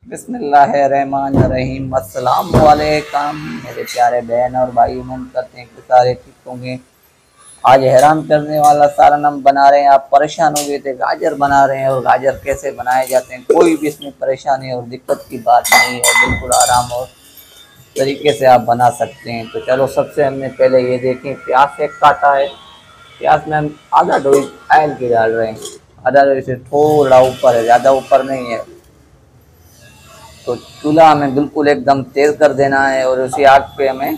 बिस्मिल्लाहिर्रहमानिर्रहीम। अस्सलाम वालेकुम मेरे प्यारे बहन और भाई, उम्मीद करते हैं कि सारे ठीक होंगे। आज हैरान करने वाला सालन हम बना रहे हैं। आप परेशान हो गए थे, गाजर बना रहे हैं। और गाजर कैसे बनाए जाते हैं, कोई भी इसमें परेशानी और दिक्कत की बात नहीं है। बिल्कुल आराम और तरीके से आप बना सकते हैं। तो चलो, सबसे हमने पहले ये देखें, प्याज एक काटा है। प्याज में हम आधा डोई ऑयल की डाल रहे हैं। आधा डोई से थोड़ा ऊपर है, ज़्यादा ऊपर नहीं है। तो चूल्हा हमें बिल्कुल एकदम तेज़ कर देना है और उसी आग पे हमें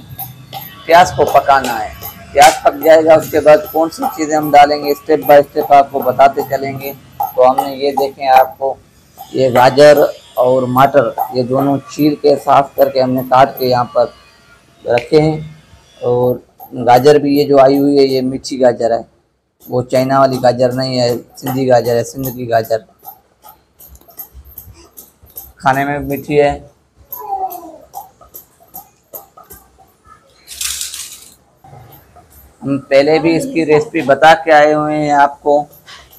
प्याज को पकाना है। प्याज पक जाएगा, उसके बाद कौन सी चीज़ें हम डालेंगे स्टेप बाय स्टेप आपको बताते चलेंगे। तो हमने ये देखें, आपको ये गाजर और मटर ये दोनों चीर के साफ करके हमने काट के यहाँ पर रखे हैं। और गाजर भी ये जो आई हुई है, ये मीठी गाजर है, वो चाइना वाली गाजर नहीं है, सिंधी गाजर है, सिंध की गाजर, खाने में मीठी है। हम पहले भी इसकी रेसिपी बता के आए हुए हैं आपको,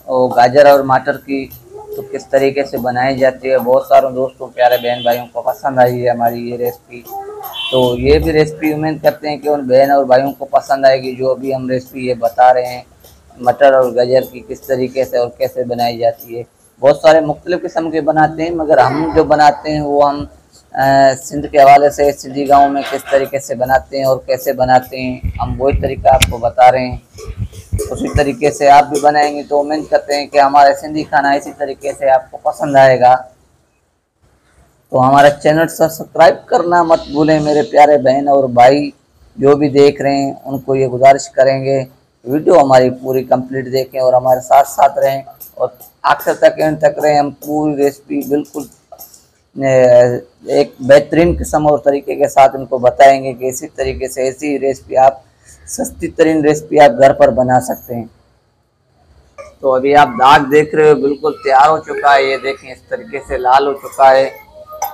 और गाजर और मटर की तो किस तरीके से बनाई जाती है। बहुत सारे दोस्तों, प्यारे बहन भाइयों को पसंद आई है हमारी ये रेसिपी। तो ये भी रेसिपी उम्मीद करते हैं कि उन बहन और भाइयों को पसंद आएगी, जो अभी हम रेसिपी ये बता रहे हैं मटर और गाजर की किस तरीके से और कैसे बनाई जाती है। बहुत सारे मुख्तलिफ़ किस्म के बनाते हैं, मगर हम जो बनाते हैं वो हम सिंध के हवाले से सिंधी गांव में किस तरीके से बनाते हैं और कैसे बनाते हैं, हम वही तरीका आपको बता रहे हैं। उसी तरीके से आप भी बनाएंगे तो उम्मीद करते हैं कि हमारा सिंधी खाना इसी तरीके से आपको पसंद आएगा। तो हमारा चैनल सब्सक्राइब करना मत भूलें मेरे प्यारे बहन और भाई। जो भी देख रहे हैं उनको ये गुजारिश करेंगे, वीडियो हमारी पूरी कंप्लीट देखें और हमारे साथ साथ रहें और आखिर तक एंड तक रहें। हम पूरी रेसिपी बिल्कुल एक बेहतरीन किस्म और तरीके के साथ उनको बताएंगे कि इसी तरीके से ऐसी रेसिपी आप सस्ती तरीन रेसिपी आप घर पर बना सकते हैं। तो अभी आप दाग देख रहे हो, बिल्कुल तैयार हो चुका है। ये देखें, इस तरीके से लाल हो चुका है।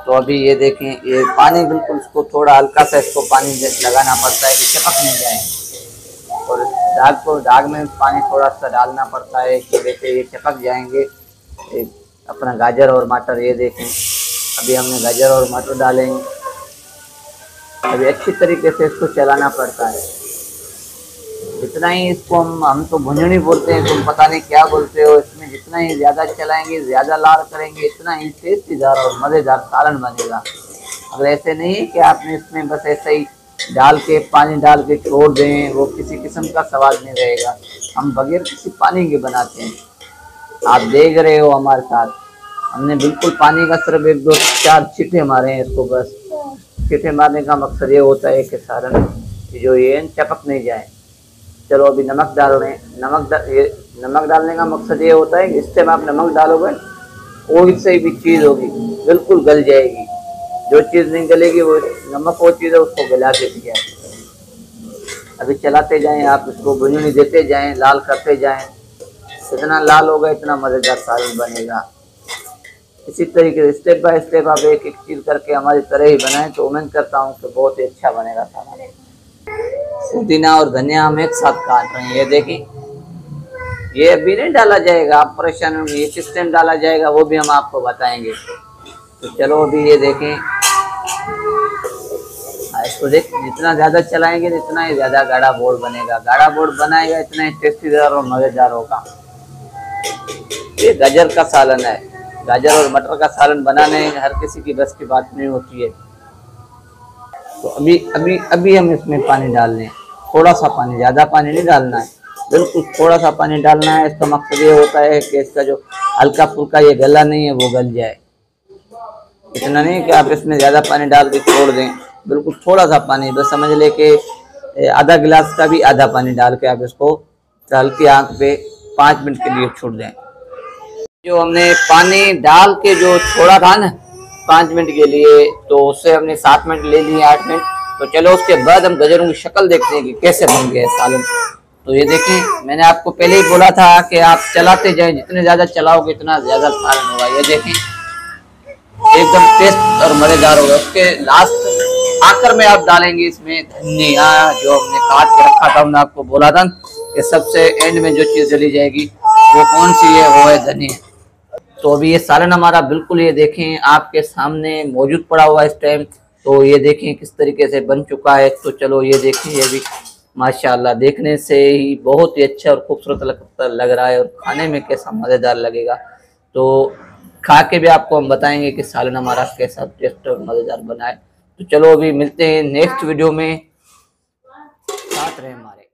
तो अभी ये देखें, ये पानी बिल्कुल इसको थोड़ा हल्का सा इसको पानी लगाना पड़ता है कि चिपक नहीं जाए। और दाग में पानी थोड़ा सा डालना पड़ता है कि जैसे ये चिपक जाएंगे। अपना गाजर और मटर ये देखें, अभी हमने गाजर और मटर डालेंगे। अभी अच्छी तरीके से इसको चलाना पड़ता है। जितना ही इसको हम तो भुंजनी बोलते हैं, तुम पता नहीं क्या बोलते हो। इसमें जितना ही ज़्यादा चलाएंगे, ज़्यादा लाल करेंगे, इतना ही टेस्टीदार और मज़ेदार सालन बनेगा। अगर ऐसे नहीं है कि आपने इसमें बस ऐसे ही डाल के पानी डाल के छोड़ दें, वो किसी किस्म का स्वाद नहीं रहेगा। हम बगैर किसी पानी के बनाते हैं। आप देख रहे हो हमारे साथ, हमने बिल्कुल पानी का सिर्फ 1-2-4 छींटे मारे हैं इसको। बस छींटे मारने का मकसद ये होता है कि सालन जो ये चपक नहीं जाए। चलो अभी नमक डाल रहे हैं। नमक डालने का मकसद ये होता है कि इस टाइम आप नमक डालोगे, कोई सी भी चीज़ होगी बिल्कुल गल जाएगी। जो चीज़ नहीं गलेगी वो नमक, वो चीज़ है उसको गला देती है। अभी चलाते जाएं, आप इसको भुनने देते जाएं, लाल करते जाएं। जितना लाल होगा इतना मज़ेदार सालन बनेगा। इसी तरीके से स्टेप बाय स्टेप आप एक एक चीज़ करके हमारी तरह ही बनाएं तो उम्मीद करता हूँ कि बहुत ही अच्छा बनेगा सालन। पुदीना और धनिया हम एक साथ काट रहे हैं। ये देखिए, ये अभी नहीं डाला जाएगा, आप परेशान होंगे। ये किस टाइम डाला जाएगा वो भी हम आपको बताएंगे। तो चलो अभी ये देखें, इसको देख, जितना ज़्यादा चलाएंगे जितना ही ज़्यादा गाढ़ा बोर्ड बनेगा। गाढ़ा बोर्ड बनाएगा इतना ही टेस्टीदार और मज़ेदार होगा। ये गाजर का सालन है। गाजर और मटर का सालन बनाने हर किसी की बस की बात नहीं होती है। तो अभी हम इसमें पानी डाल लें, थोड़ा सा पानी, ज़्यादा पानी नहीं डालना है, बिल्कुल थोड़ा सा पानी डालना है। इसका मकसद ये होता है कि इसका जो हल्का फुल्का ये गला नहीं है वो गल जाए। इतना नहीं कि आप इसमें ज़्यादा पानी डाल के छोड़ दें, बिल्कुल थोड़ा सा पानी, बस समझ ले कि आधा गिलास का भी आधा पानी डाल के आप इसको हल्की आंच पे 5 मिनट के लिए छोड़ दें। जो हमने पानी डाल के जो छोड़ा था ना 5 मिनट के लिए, तो उससे हमने 7 मिनट ले लिए, 8 मिनट। तो चलो उसके बाद हम गाजरों की शक्ल देखते हैं कि कैसे बन गए सालन। तो ये देखें, मैंने आपको पहले ही बोला था कि आप चलाते जाएं, जितने ज़्यादा चलाओगे इतना ज़्यादा सालन होगा। ये देखें, एकदम टेस्ट और मज़ेदार होगा। उसके लास्ट आखिर में आप डालेंगे इसमें धनिया, जो हमने काट के रखा था। हमने आपको बोला था कि सबसे एंड में जो चीज़ डली जाएगी वो कौन सी है, वो है धनिया। तो अभी ये सालन हमारा बिल्कुल ये देखें आपके सामने मौजूद पड़ा हुआ है इस टाइम। तो ये देखें किस तरीके से बन चुका है। तो चलो ये देखें, ये भी माशाल्लाह देखने से ही बहुत ही अच्छा और खूबसूरत लग रहा है और खाने में कैसा मज़ेदार लगेगा। तो खा के भी आपको हम बताएंगे कि सालन हमारा कैसा टेस्ट और मज़ेदार बना है। तो चलो अभी मिलते हैं नेक्स्ट वीडियो में, साथ रहे हमारे।